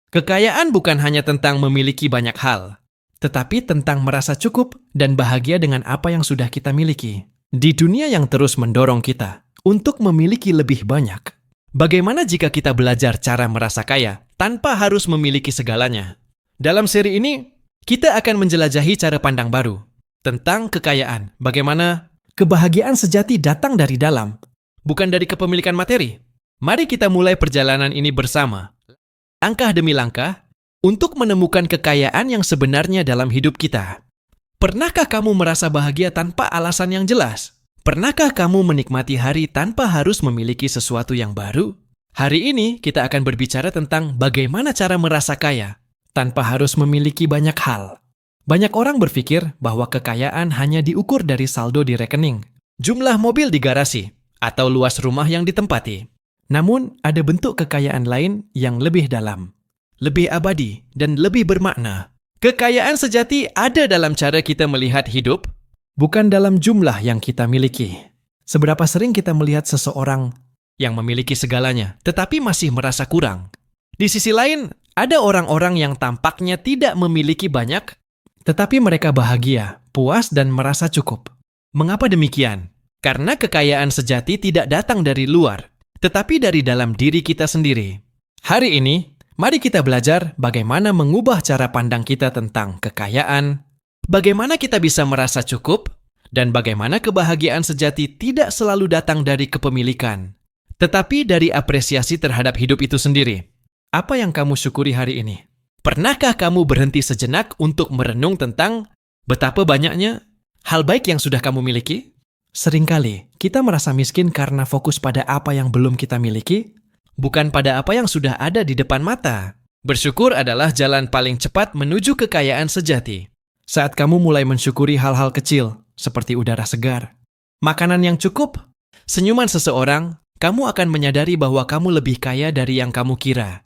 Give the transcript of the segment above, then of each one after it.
Kekayaan bukan hanya tentang memiliki banyak hal, tetapi tentang merasa cukup dan bahagia dengan apa yang sudah kita miliki. Di dunia yang terus mendorong kita untuk memiliki lebih banyak, bagaimana jika kita belajar cara merasa kaya tanpa harus memiliki segalanya? Dalam seri ini, kita akan menjelajahi cara pandang baru tentang kekayaan. Bagaimana kebahagiaan sejati datang dari dalam, bukan dari kepemilikan materi. Mari kita mulai perjalanan ini bersama, langkah demi langkah, untuk menemukan kekayaan yang sebenarnya dalam hidup kita. Pernahkah kamu merasa bahagia tanpa alasan yang jelas? Pernahkah kamu menikmati hari tanpa harus memiliki sesuatu yang baru? Hari ini kita akan berbicara tentang bagaimana cara merasa kaya tanpa harus memiliki banyak hal. Banyak orang berpikir bahwa kekayaan hanya diukur dari saldo di rekening, jumlah mobil di garasi, atau luas rumah yang ditempati. Namun, ada bentuk kekayaan lain yang lebih dalam, lebih abadi, dan lebih bermakna. Kekayaan sejati ada dalam cara kita melihat hidup, bukan dalam jumlah yang kita miliki. Seberapa sering kita melihat seseorang yang memiliki segalanya, tetapi masih merasa kurang. Di sisi lain, ada orang-orang yang tampaknya tidak memiliki banyak, tetapi mereka bahagia, puas, dan merasa cukup. Mengapa demikian? Karena kekayaan sejati tidak datang dari luar, tetapi dari dalam diri kita sendiri. Hari ini, mari kita belajar bagaimana mengubah cara pandang kita tentang kekayaan, bagaimana kita bisa merasa cukup, dan bagaimana kebahagiaan sejati tidak selalu datang dari kepemilikan, tetapi dari apresiasi terhadap hidup itu sendiri. Apa yang kamu syukuri hari ini? Pernahkah kamu berhenti sejenak untuk merenung tentang betapa banyaknya hal baik yang sudah kamu miliki? Seringkali kita merasa miskin karena fokus pada apa yang belum kita miliki, bukan pada apa yang sudah ada di depan mata. Bersyukur adalah jalan paling cepat menuju kekayaan sejati. Saat kamu mulai mensyukuri hal-hal kecil, seperti udara segar, makanan yang cukup, senyuman seseorang, kamu akan menyadari bahwa kamu lebih kaya dari yang kamu kira.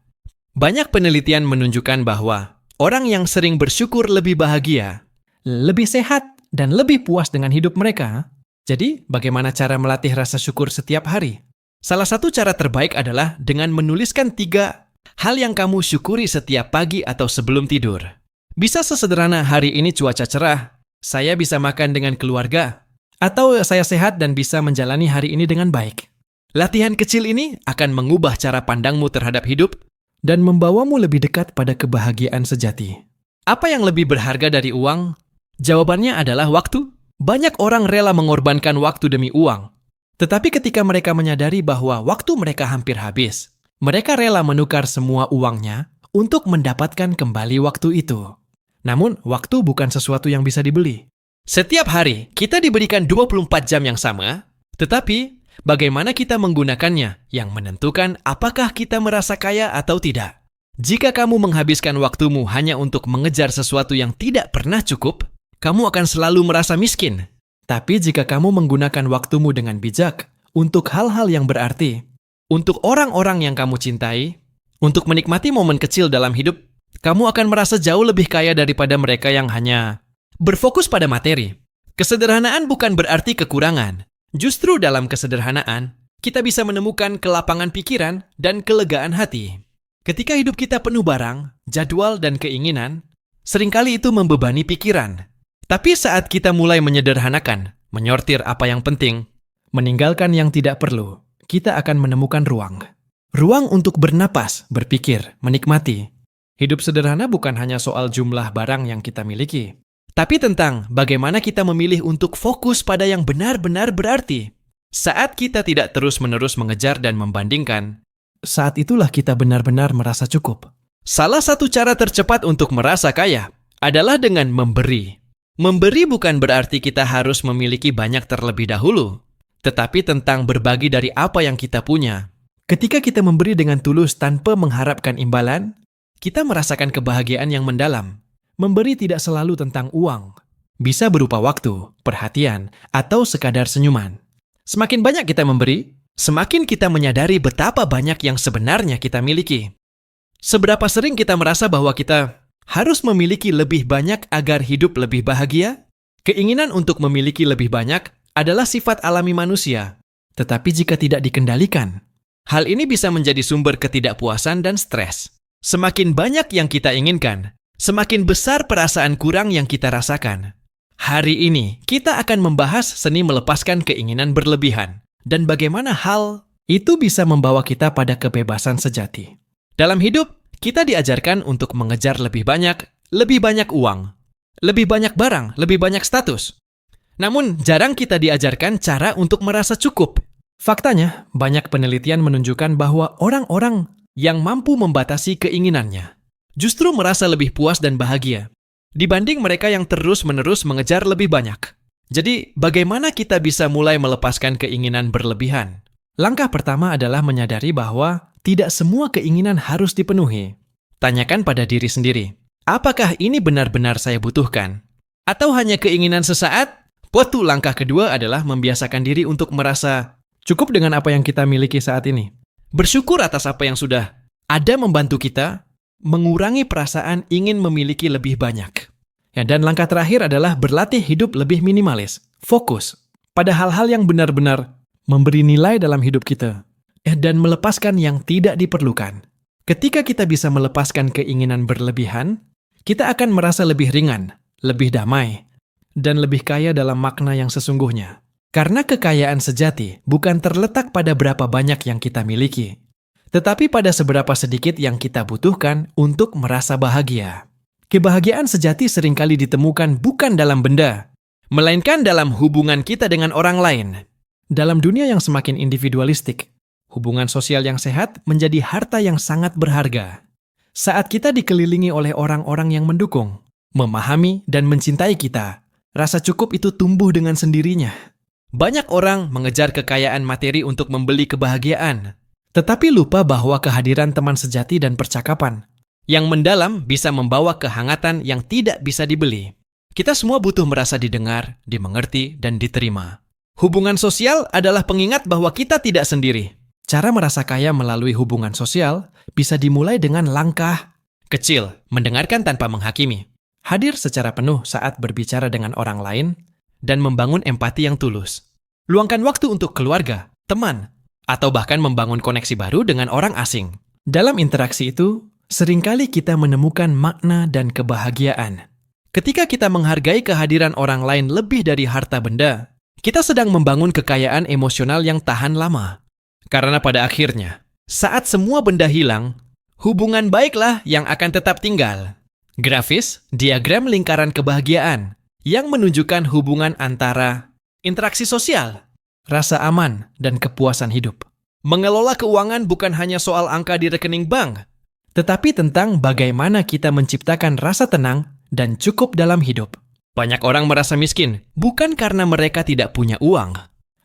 Banyak penelitian menunjukkan bahwa orang yang sering bersyukur lebih bahagia, lebih sehat, dan lebih puas dengan hidup mereka. Jadi, bagaimana cara melatih rasa syukur setiap hari? Salah satu cara terbaik adalah dengan menuliskan 3 hal yang kamu syukuri setiap pagi atau sebelum tidur. Bisa sesederhana hari ini cuaca cerah, saya bisa makan dengan keluarga, atau saya sehat dan bisa menjalani hari ini dengan baik. Latihan kecil ini akan mengubah cara pandangmu terhadap hidup dan membawamu lebih dekat pada kebahagiaan sejati. Apa yang lebih berharga dari uang? Jawabannya adalah waktu. Banyak orang rela mengorbankan waktu demi uang. Tetapi ketika mereka menyadari bahwa waktu mereka hampir habis, mereka rela menukar semua uangnya untuk mendapatkan kembali waktu itu. Namun, waktu bukan sesuatu yang bisa dibeli. Setiap hari, kita diberikan 24 jam yang sama, tetapi bagaimana kita menggunakannya yang menentukan apakah kita merasa kaya atau tidak. Jika kamu menghabiskan waktumu hanya untuk mengejar sesuatu yang tidak pernah cukup, kamu akan selalu merasa miskin. Tapi jika kamu menggunakan waktumu dengan bijak untuk hal-hal yang berarti, untuk orang-orang yang kamu cintai, untuk menikmati momen kecil dalam hidup, kamu akan merasa jauh lebih kaya daripada mereka yang hanya berfokus pada materi. Kesederhanaan bukan berarti kekurangan. Justru dalam kesederhanaan, kita bisa menemukan kelapangan pikiran dan kelegaan hati. Ketika hidup kita penuh barang, jadwal, dan keinginan, seringkali itu membebani pikiran. Tapi saat kita mulai menyederhanakan, menyortir apa yang penting, meninggalkan yang tidak perlu, kita akan menemukan ruang. Ruang untuk bernapas, berpikir, menikmati. Hidup sederhana bukan hanya soal jumlah barang yang kita miliki, tapi tentang bagaimana kita memilih untuk fokus pada yang benar-benar berarti. Saat kita tidak terus-menerus mengejar dan membandingkan, saat itulah kita benar-benar merasa cukup. Salah satu cara tercepat untuk merasa kaya adalah dengan memberi. Memberi bukan berarti kita harus memiliki banyak terlebih dahulu, tetapi tentang berbagi dari apa yang kita punya. Ketika kita memberi dengan tulus tanpa mengharapkan imbalan, kita merasakan kebahagiaan yang mendalam. Memberi tidak selalu tentang uang. Bisa berupa waktu, perhatian, atau sekadar senyuman. Semakin banyak kita memberi, semakin kita menyadari betapa banyak yang sebenarnya kita miliki. Seberapa sering kita merasa bahwa kita harus memiliki lebih banyak agar hidup lebih bahagia? Keinginan untuk memiliki lebih banyak adalah sifat alami manusia. Tetapi jika tidak dikendalikan, hal ini bisa menjadi sumber ketidakpuasan dan stres. Semakin banyak yang kita inginkan, semakin besar perasaan kurang yang kita rasakan. Hari ini, kita akan membahas seni melepaskan keinginan berlebihan dan bagaimana hal itu bisa membawa kita pada kebebasan sejati. Dalam hidup, kita diajarkan untuk mengejar lebih banyak uang, lebih banyak barang, lebih banyak status. Namun, jarang kita diajarkan cara untuk merasa cukup. Faktanya, banyak penelitian menunjukkan bahwa orang-orang yang mampu membatasi keinginannya justru merasa lebih puas dan bahagia dibanding mereka yang terus-menerus mengejar lebih banyak. Jadi, bagaimana kita bisa mulai melepaskan keinginan berlebihan? Langkah pertama adalah menyadari bahwa tidak semua keinginan harus dipenuhi. Tanyakan pada diri sendiri, apakah ini benar-benar saya butuhkan? Atau hanya keinginan sesaat? Waktu langkah kedua adalah membiasakan diri untuk merasa cukup dengan apa yang kita miliki saat ini. Bersyukur atas apa yang sudah ada membantu kita mengurangi perasaan ingin memiliki lebih banyak. Ya, dan langkah terakhir adalah berlatih hidup lebih minimalis, fokus pada hal-hal yang benar-benar memberi nilai dalam hidup kita, dan melepaskan yang tidak diperlukan. Ketika kita bisa melepaskan keinginan berlebihan, kita akan merasa lebih ringan, lebih damai, dan lebih kaya dalam makna yang sesungguhnya. Karena kekayaan sejati bukan terletak pada berapa banyak yang kita miliki, tetapi pada seberapa sedikit yang kita butuhkan untuk merasa bahagia. Kebahagiaan sejati seringkali ditemukan bukan dalam benda, melainkan dalam hubungan kita dengan orang lain. Dalam dunia yang semakin individualistik, hubungan sosial yang sehat menjadi harta yang sangat berharga. Saat kita dikelilingi oleh orang-orang yang mendukung, memahami, dan mencintai kita, rasa cukup itu tumbuh dengan sendirinya. Banyak orang mengejar kekayaan materi untuk membeli kebahagiaan, tetapi lupa bahwa kehadiran teman sejati dan percakapan yang mendalam bisa membawa kehangatan yang tidak bisa dibeli. Kita semua butuh merasa didengar, dimengerti, dan diterima. Hubungan sosial adalah pengingat bahwa kita tidak sendiri. Cara merasa kaya melalui hubungan sosial bisa dimulai dengan langkah kecil, mendengarkan tanpa menghakimi, hadir secara penuh saat berbicara dengan orang lain, dan membangun empati yang tulus. Luangkan waktu untuk keluarga, teman, atau bahkan membangun koneksi baru dengan orang asing. Dalam interaksi itu, seringkali kita menemukan makna dan kebahagiaan. Ketika kita menghargai kehadiran orang lain lebih dari harta benda, kita sedang membangun kekayaan emosional yang tahan lama. Karena pada akhirnya, saat semua benda hilang, hubungan baiklah yang akan tetap tinggal. Grafis, diagram lingkaran kebahagiaan yang menunjukkan hubungan antara interaksi sosial, rasa aman, dan kepuasan hidup. Mengelola keuangan bukan hanya soal angka di rekening bank, tetapi tentang bagaimana kita menciptakan rasa tenang dan cukup dalam hidup. Banyak orang merasa miskin bukan karena mereka tidak punya uang,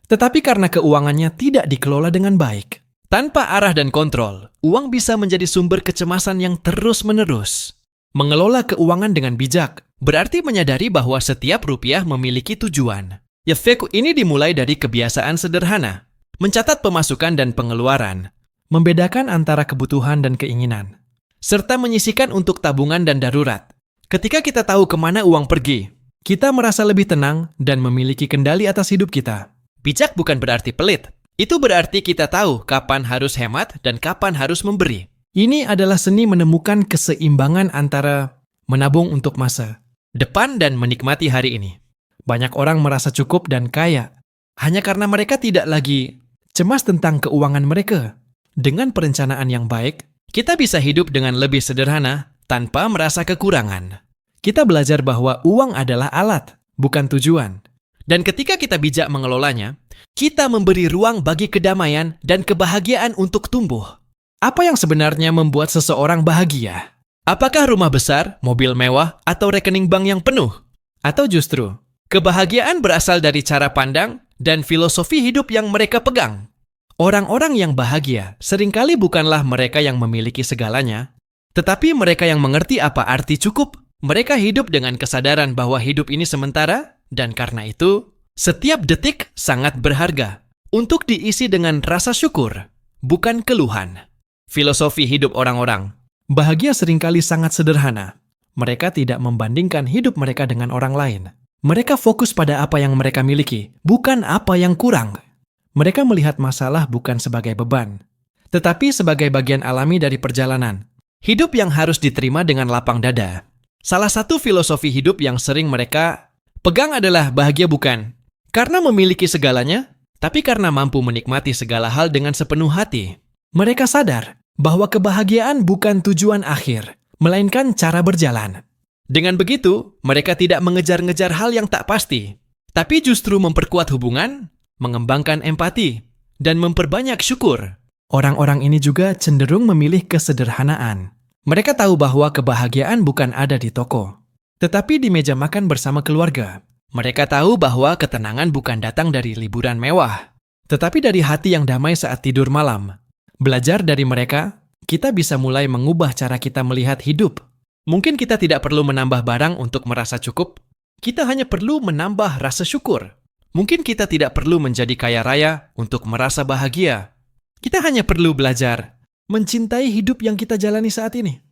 tetapi karena keuangannya tidak dikelola dengan baik. Tanpa arah dan kontrol, uang bisa menjadi sumber kecemasan yang terus-menerus. Mengelola keuangan dengan bijak berarti menyadari bahwa setiap rupiah memiliki tujuan. Efek ini dimulai dari kebiasaan sederhana, mencatat pemasukan dan pengeluaran, membedakan antara kebutuhan dan keinginan, serta menyisihkan untuk tabungan dan darurat. Ketika kita tahu kemana uang pergi, kita merasa lebih tenang dan memiliki kendali atas hidup kita. Bijak bukan berarti pelit. Itu berarti kita tahu kapan harus hemat dan kapan harus memberi. Ini adalah seni menemukan keseimbangan antara menabung untuk masa depan dan menikmati hari ini. Banyak orang merasa cukup dan kaya hanya karena mereka tidak lagi cemas tentang keuangan mereka. Dengan perencanaan yang baik, kita bisa hidup dengan lebih sederhana tanpa merasa kekurangan. Kita belajar bahwa uang adalah alat, bukan tujuan. Dan ketika kita bijak mengelolanya, kita memberi ruang bagi kedamaian dan kebahagiaan untuk tumbuh. Apa yang sebenarnya membuat seseorang bahagia? Apakah rumah besar, mobil mewah, atau rekening bank yang penuh? Atau justru, kebahagiaan berasal dari cara pandang dan filosofi hidup yang mereka pegang? Orang-orang yang bahagia seringkali bukanlah mereka yang memiliki segalanya, tetapi mereka yang mengerti apa arti cukup. Mereka hidup dengan kesadaran bahwa hidup ini sementara, dan karena itu, setiap detik sangat berharga untuk diisi dengan rasa syukur, bukan keluhan. Filosofi hidup orang-orang bahagia seringkali sangat sederhana. Mereka tidak membandingkan hidup mereka dengan orang lain. Mereka fokus pada apa yang mereka miliki, bukan apa yang kurang. Mereka melihat masalah bukan sebagai beban, tetapi sebagai bagian alami dari perjalanan. Hidup yang harus diterima dengan lapang dada. Salah satu filosofi hidup yang sering mereka pegang adalah bahagia bukan karena memiliki segalanya, tapi karena mampu menikmati segala hal dengan sepenuh hati. Mereka sadar bahwa kebahagiaan bukan tujuan akhir, melainkan cara berjalan. Dengan begitu, mereka tidak mengejar-ngejar hal yang tak pasti, tapi justru memperkuat hubungan, mengembangkan empati, dan memperbanyak syukur. Orang-orang ini juga cenderung memilih kesederhanaan. Mereka tahu bahwa kebahagiaan bukan ada di toko, tetapi di meja makan bersama keluarga. Mereka tahu bahwa ketenangan bukan datang dari liburan mewah, tetapi dari hati yang damai saat tidur malam. Belajar dari mereka, kita bisa mulai mengubah cara kita melihat hidup. Mungkin kita tidak perlu menambah barang untuk merasa cukup. Kita hanya perlu menambah rasa syukur. Mungkin kita tidak perlu menjadi kaya raya untuk merasa bahagia. Kita hanya perlu belajar mencintai hidup yang kita jalani saat ini.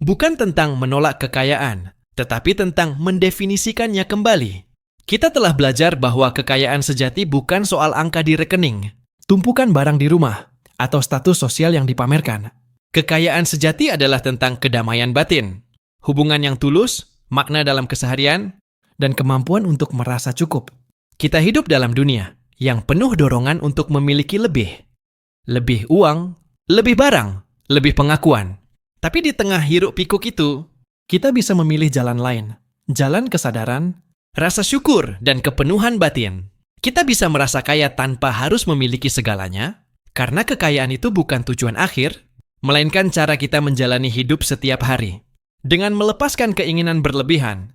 Bukan tentang menolak kekayaan, tetapi tentang mendefinisikannya kembali. Kita telah belajar bahwa kekayaan sejati bukan soal angka di rekening, tumpukan barang di rumah, atau status sosial yang dipamerkan. Kekayaan sejati adalah tentang kedamaian batin, hubungan yang tulus, makna dalam keseharian, dan kemampuan untuk merasa cukup. Kita hidup dalam dunia yang penuh dorongan untuk memiliki lebih. Lebih uang, lebih barang, lebih pengakuan. Tapi di tengah hiruk pikuk itu, kita bisa memilih jalan lain. Jalan kesadaran, rasa syukur, dan kepenuhan batin. Kita bisa merasa kaya tanpa harus memiliki segalanya, karena kekayaan itu bukan tujuan akhir, melainkan cara kita menjalani hidup setiap hari. Dengan melepaskan keinginan berlebihan,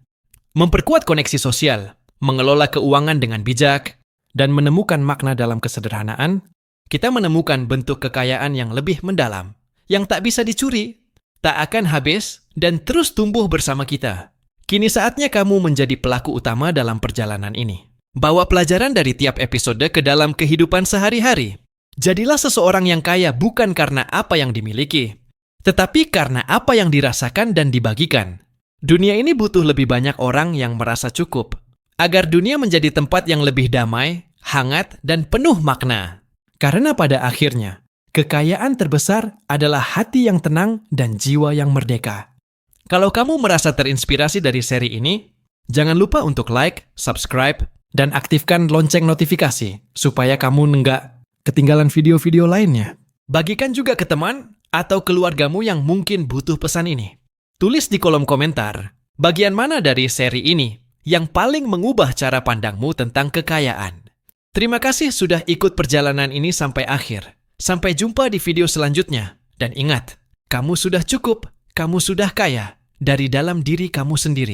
memperkuat koneksi sosial, mengelola keuangan dengan bijak, dan menemukan makna dalam kesederhanaan, kita menemukan bentuk kekayaan yang lebih mendalam, yang tak bisa dicuri, tak akan habis, dan terus tumbuh bersama kita. Kini saatnya kamu menjadi pelaku utama dalam perjalanan ini. Bawa pelajaran dari tiap episode ke dalam kehidupan sehari-hari. Jadilah seseorang yang kaya bukan karena apa yang dimiliki, tetapi karena apa yang dirasakan dan dibagikan. Dunia ini butuh lebih banyak orang yang merasa cukup, agar dunia menjadi tempat yang lebih damai, hangat, dan penuh makna. Karena pada akhirnya, kekayaan terbesar adalah hati yang tenang dan jiwa yang merdeka. Kalau kamu merasa terinspirasi dari seri ini, jangan lupa untuk like, subscribe, dan aktifkan lonceng notifikasi supaya kamu nggak ketinggalan video-video lainnya. Bagikan juga ke teman atau keluargamu yang mungkin butuh pesan ini. Tulis di kolom komentar, bagian mana dari seri ini yang paling mengubah cara pandangmu tentang kekayaan. Terima kasih sudah ikut perjalanan ini sampai akhir. Sampai jumpa di video selanjutnya. Dan ingat, kamu sudah cukup, kamu sudah kaya dari dalam diri kamu sendiri.